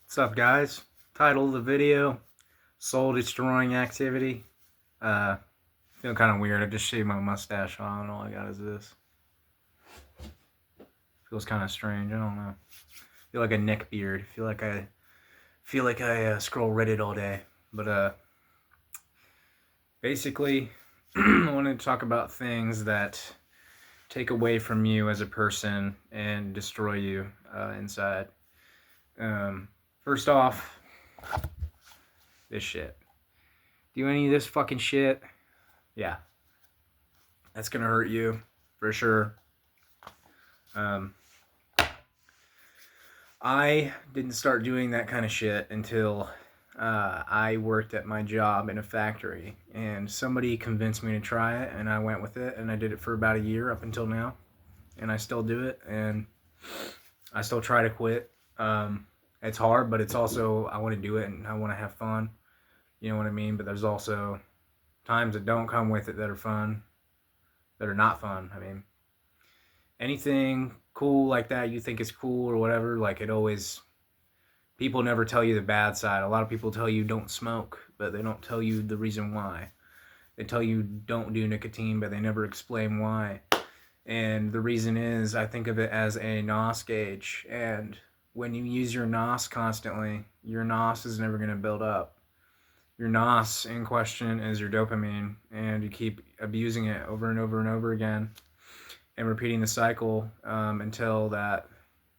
What's up, guys? Title of the video: Soul Destroying Activity. Feel kind of weird. I just shaved my mustache on, and all I got is this. Feels kind of strange. I don't know. Feel like a neck beard. Feel like I scroll Reddit all day. But basically, I wanted to talk about things that take away from you as a person and destroy you inside. First off, this shit. Do any of this fucking shit? Yeah, that's gonna hurt you for sure. I didn't start doing that kind of shit until I worked at my job in a factory, and somebody convinced me to try it, and I went with it, and I did it for about a year up until now, and I still do it, and I still try to quit. It's hard, but it's also I want to do it, and I want to have fun. You know what I mean? But there's also times that don't come with it that are fun, that are not fun. I mean, anything cool like that you think is cool or whatever, like it always, people never tell you the bad side. A lot of people tell you don't smoke, but they don't tell you the reason why. They tell you don't do nicotine, but they never explain why. And the reason is, I think of it as a NOS gauge, and when you use your NOS constantly, your NOS is never going to build up. Your NOS in question is your dopamine, and you keep abusing it over and over and over again and repeating the cycle until that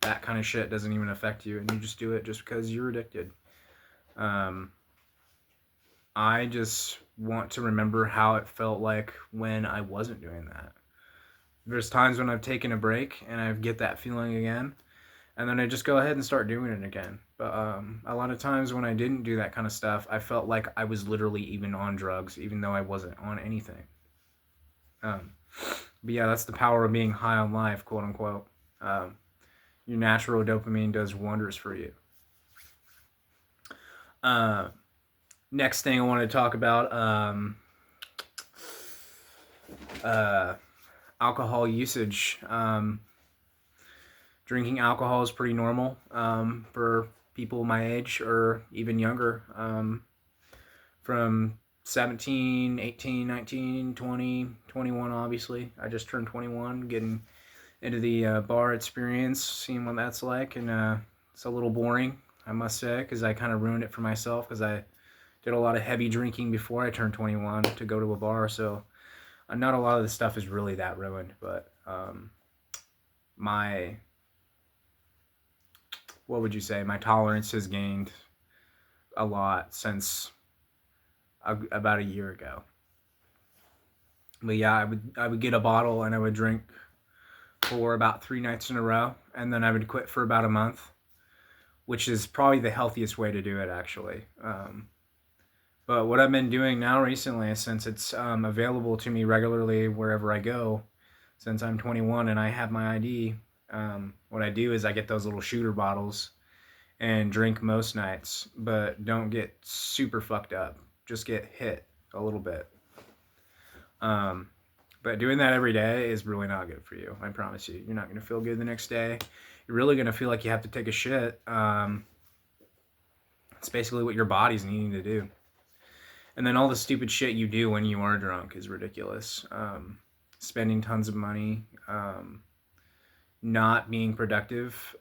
kind of shit doesn't even affect you, and you just do it just because you're addicted. I just want to remember how it felt like when I wasn't doing that. There's times when I've taken a break and I get that feeling again, and then I just go ahead and start doing it again. But a lot of times when I didn't do that kind of stuff, I felt like I was literally even on drugs, even though I wasn't on anything. But yeah, that's the power of being high on life, quote unquote. Your natural dopamine does wonders for you. Next thing I want to talk about, alcohol usage. Drinking alcohol is pretty normal for people my age or even younger. From 17, 18, 19, 20, 21, obviously. I just turned 21, getting into the bar experience, seeing what that's like, and it's a little boring, I must say, because I kind of ruined it for myself, because I did a lot of heavy drinking before I turned 21 to go to a bar, so not a lot of the stuff is really that ruined, but my, what would you say, my tolerance has gained a lot since about a year ago. But yeah, I would get a bottle and I would drink for about 3 nights in a row, and then I would quit for about a month, which is probably the healthiest way to do it, actually. But what I've been doing now recently, since it's available to me regularly wherever I go, since I'm 21 and I have my ID, what I do is I get those little shooter bottles and drink most nights, but don't get super fucked up. Just get hit a little bit. But doing that every day is really not good for you. I promise you. You're not going to feel good the next day. You're really going to feel like you have to take a shit. It's basically what your body's needing to do. And then all the stupid shit you do when you are drunk is ridiculous. Spending tons of money, not being productive,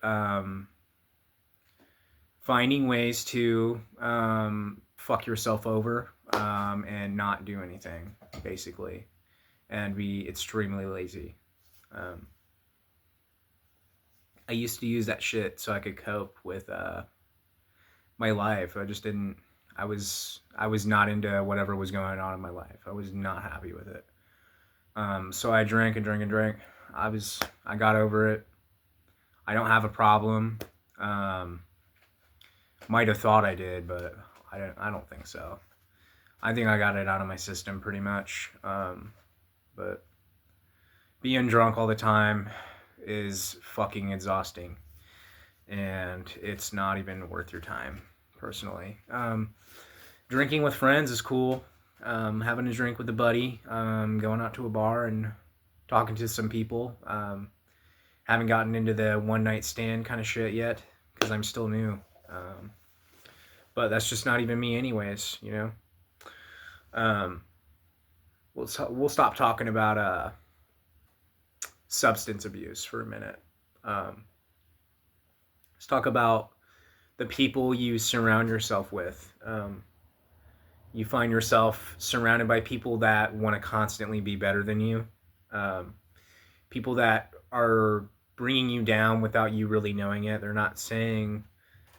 finding ways to fuck yourself over and not do anything, basically, and be extremely lazy. I used to use that shit so I could cope with my life. I just didn't. I was not into whatever was going on in my life. I was not happy with it. So I drank and drank and drank. I got over it. I don't have a problem. Might have thought I did, but I don't think so. I think I got it out of my system pretty much. But being drunk all the time is fucking exhausting, and it's not even worth your time, personally. Drinking with friends is cool. Having a drink with a buddy, going out to a bar and talking to some people. Haven't gotten into the one night stand kind of shit yet, because I'm still new. But that's just not even me, anyways. You know. Um, we'll stop talking about substance abuse for a minute. Let's talk about the people you surround yourself with. You find yourself surrounded by people that want to constantly be better than you. Um, People that are bringing you down without you really knowing it. They're not saying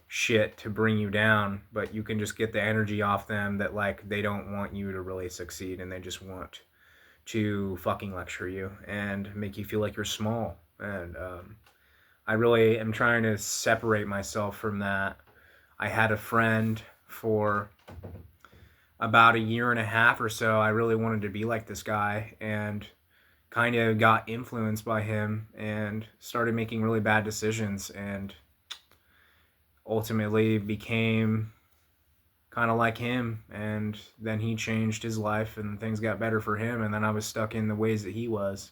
shit to bring you down, but you can just get the energy off them that like they don't want you to really succeed and they just want to fucking lecture you and make you feel like you're small. And I really am trying to separate myself from that. I had a friend for about a year and a half or so. I really wanted to be like this guy and kind of got influenced by him and started making really bad decisions and ultimately became kind of like him. And then he changed his life and things got better for him, and then I was stuck in the ways that he was,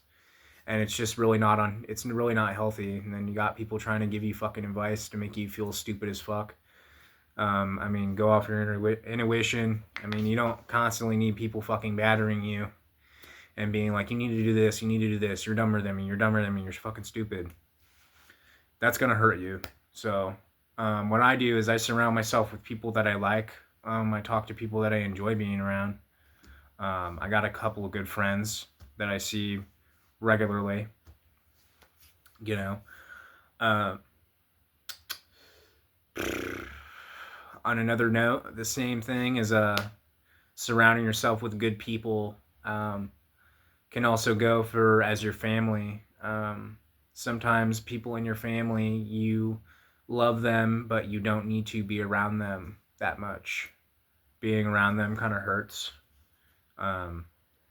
and it's just really not on it's really not healthy. And then you got people trying to give you fucking advice to make you feel stupid as fuck. I mean, go off your intuition. I mean, you don't constantly need people fucking battering you and being like, you need to do this, you need to do this, you're dumber than me, you're fucking stupid. That's gonna hurt you. So what I do is I surround myself with people that I like. I talk to people that I enjoy being around. I got a couple of good friends that I see regularly. You know. On another note, the same thing is surrounding yourself with good people can also go for as your family. Sometimes people in your family, you love them, but you don't need to be around them that much. Being around them kind of hurts.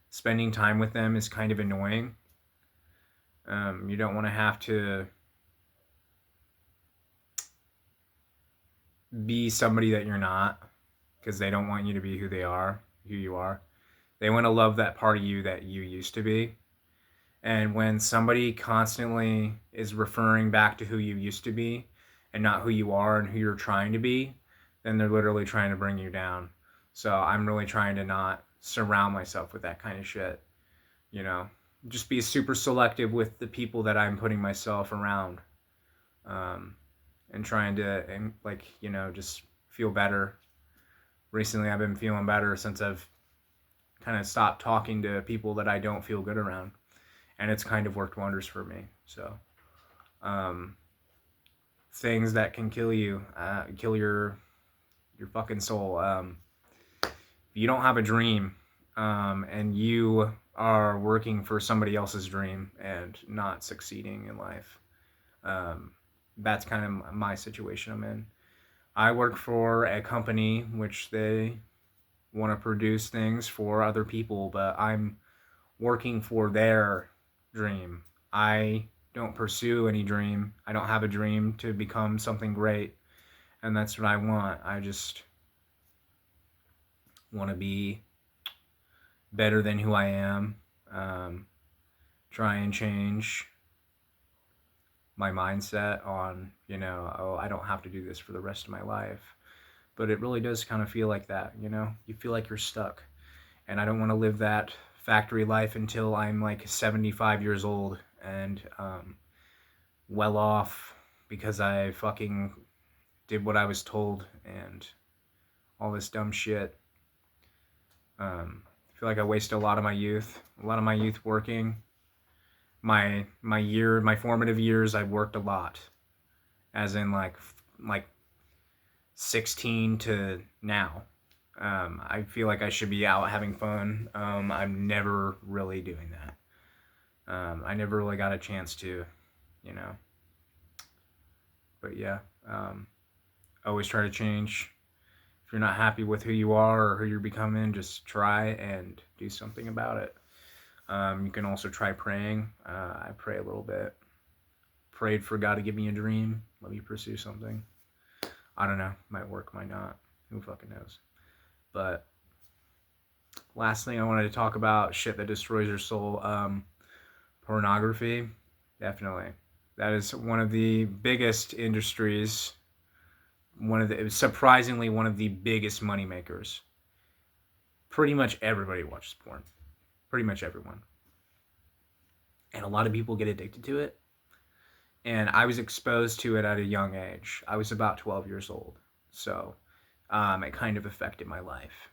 Spending time with them is kind of annoying. You don't want to have to be somebody that you're not because they don't want you to be who you are. They want to love that part of you that you used to be. And when somebody constantly is referring back to who you used to be and not who you are and who you're trying to be, then they're literally trying to bring you down. So I'm really trying to not surround myself with that kind of shit. You know, just be super selective with the people that I'm putting myself around. And trying to, and like, you know, just feel better. Recently, I've been feeling better since I've kind of stopped talking to people that I don't feel good around. And it's kind of worked wonders for me. So, things that can kill you, kill your fucking soul. If you don't have a dream, and you are working for somebody else's dream and not succeeding in life, that's kind of my situation I'm in. I work for a company which they want to produce things for other people, but I'm working for their dream. I don't pursue any dream. I don't have a dream to become something great, and that's what I want. I just want to be better than who I am. Try and change my mindset on, you know, oh, I don't have to do this for the rest of my life. But it really does kind of feel like that, you know? You feel like you're stuck. And I don't want to live that factory life until I'm like 75 years old and well off because I fucking did what I was told and all this dumb shit. I feel like I wasted a lot of my youth working. My formative years, I worked a lot, as in like 16 to now. I feel like I should be out having fun. I'm never really doing that. I never really got a chance to, you know. But yeah, always try to change. If you're not happy with who you are or who you're becoming, just try and do something about it. You can also try praying. I pray a little bit. Prayed for God to give me a dream. Let me pursue something. I don't know. Might work, might not. Who fucking knows? But last thing I wanted to talk about, shit that destroys your soul. Pornography. Definitely. That is one of the biggest industries it was surprisingly one of the biggest money makers. Pretty much everybody watches porn. Pretty much everyone. And a lot of people get addicted to it. And I was exposed to it at a young age. I was about 12 years old. So it kind of affected my life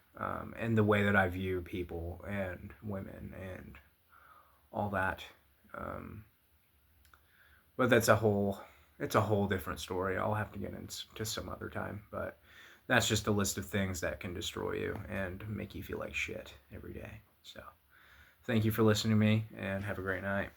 and the way that I view people and women and all that. But it's a whole different story. I'll have to get into some other time. But that's just a list of things that can destroy you and make you feel like shit every day. So thank you for listening to me, and have a great night.